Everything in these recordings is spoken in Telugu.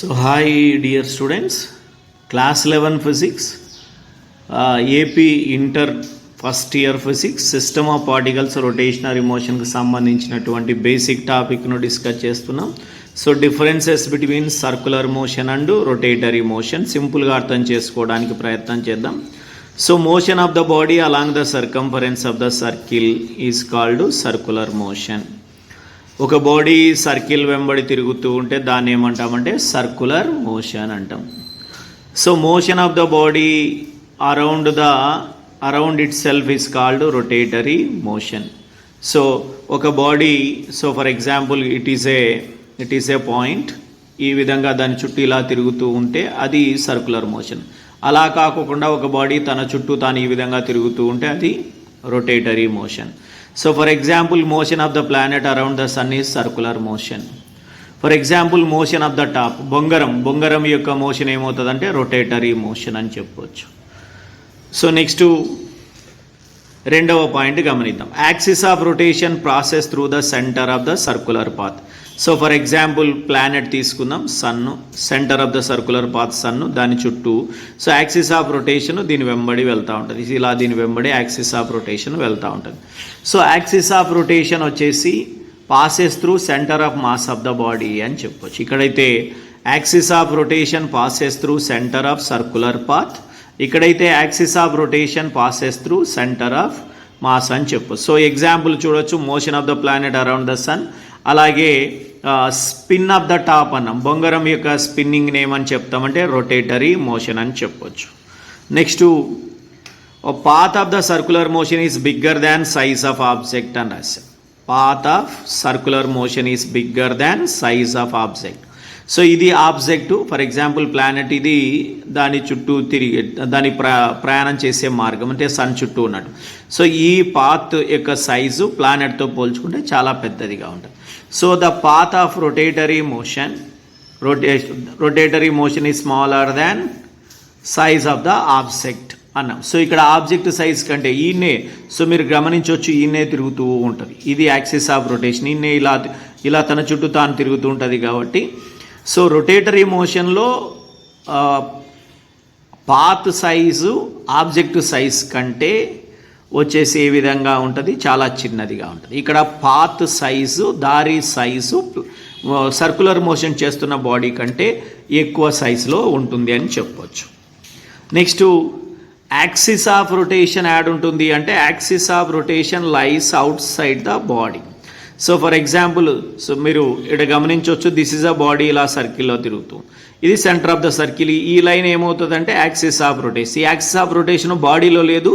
So hi dear students, class 11 physics, AP inter first year physics, system of particles rotationary motion కి సంబంధించినటువంటి బేసిక్ టాపిక్ ను డిస్కస్ చేస్తున్నాం. So differences between circular motion and rotatory motion simple గా అర్థం చేసుకోవడానికి ప్రయత్నం చేద్దాం. So motion of the body along the circumference of the circle is called circular motion. ఒక బాడీ సర్కిల్ వెంబడి తిరుగుతూ ఉంటే దాన్ని ఏమంటామంటే సర్క్యులర్ మోషన్ అంటాం. So motion of the body around itself is called rotatory motion. So ఒక body, so for example it is A point, ఈ విధంగా దాని చుట్టూ ఇలా తిరుగుతూ ఉంటే అది సర్క్యులర్ మోషన్. అలా కాకుండా ఒక బాడీ తన చుట్టూ తాను ఈ విధంగా తిరుగుతూ ఉంటే అది rotatory motion. So for example, motion of the planet around the sun is circular motion. For example, motion of the top, బొంగరం యొక్క మోషన్ ఏమవుతుందంటే రొటేటరీ మోషన్ అని చెప్పవచ్చు. సో నెక్స్ట్ రెండవ పాయింట్ గమనిద్దాం. Axis of rotation passes through the centre of the circular path. So for example planet తీసుకుందాం, sun, centre of the circular path sun, దాని చుట్టూ. సో యాక్సిస్ ఆఫ్ రొటేషన్ దీని వెంబడి వెళ్తూ ఉంటుంది, ఇలా దీని వెంబడి యాక్సిస్ ఆఫ్ రొటేషన్ వెళ్తూ ఉంటుంది. సో యాక్సిస్ ఆఫ్ రొటేషన్ వచ్చేసి passes through centre of mass of the body అని చెప్పొచ్చు. ఇక్కడైతే axis of rotation passes through centre of circular path, ఇక్కడైతే axis of rotation passes through centre of mass అని చెప్పొచ్చు. సో ఎగ్జాంపుల్ చూడొచ్చు, motion of the planet around the sun, అలాగే స్పిన్ ఆఫ్ ద టాప్ అన్నాం, బొంగరం యొక్క స్పిన్నింగ్ నేమ్ అని చెప్తామంటే రొటేటరీ మోషన్ అని చెప్పొచ్చు. Next path of the circular motion is bigger than size of object అని రాశాం. Path of circular motion is bigger than size of object. So ఇది ఆబ్జెక్టు, ఫర్ ఎగ్జాంపుల్ ప్లానెట్, ఇది దాని చుట్టూ దాని ప్రయాణం చేసే మార్గం అంటే సన్ చుట్టూ ఉన్నట్టు. సో ఈ పాత్ యొక్క సైజు ప్లానెట్తో పోల్చుకుంటే చాలా పెద్దదిగా ఉంటుంది. So the path of rotatory motion is smaller than size of the object అన్నాం. సో ఇక్కడ ఆబ్జెక్ట్ సైజ్ కంటే ఈయనే, సో మీరు గమనించవచ్చు, ఈయనే తిరుగుతూ ఉంటుంది, ఇది యాక్సిస్ ఆఫ్ రొటేషన్, ఈయనే ఇలా తన చుట్టూ తాను తిరుగుతూ ఉంటుంది కాబట్టి. సో రొటేటరీ మోషన్లో పాత్ సైజు ఆబ్జెక్ట్ సైజ్ కంటే వచ్చేసి ఏ విధంగా ఉంటుంది, చాలా చిన్నదిగా ఉంటుంది. ఇక్కడ పాత్ సైజు, దారి సైజు సర్క్యులర్ మోషన్ చేస్తున్న బాడీ కంటే ఎక్కువ సైజులో ఉంటుంది అని చెప్పవచ్చు. నెక్స్ట్ యాక్సిస్ ఆఫ్ రొటేషన్ యాడ్ ఉంటుంది అంటే axis of rotation lies outside the body. So for example, so మీరు ఇక్కడ గమనించవచ్చు, దిస్ ఈజ్ అ బాడీ ఇలా సర్కిల్లో తిరుగుతూ, ఇది సెంటర్ ఆఫ్ ద సర్కిల్, ఈ లైన్ ఏమవుతుందంటే యాక్సిస్ ఆఫ్ రొటేషన్. ఈ యాక్సిస్ ఆఫ్ రొటేషన్ బాడీలో లేదు,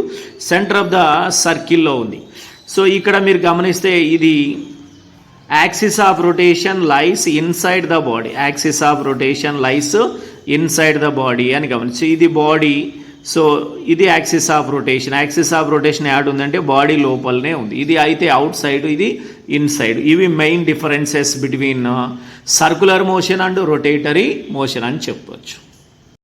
సెంటర్ ఆఫ్ ద సర్కిల్లో ఉంది. సో ఇక్కడ మీరు గమనిస్తే ఇది axis of rotation lies inside the body, axis of rotation lies inside the body అని గమనించి, ఇది బాడీ, సో ఇది యాక్సిస్ ఆఫ్ రొటేషన్ యాడ్ ఉందంటే బాడీ లోపలనే ఉంది, ఇది అయితే అవుట్ సైడ్, ఇది ఇన్సైడ్. ఇవి main differences between circular motion and rotatory motion అని చెప్పవచ్చు.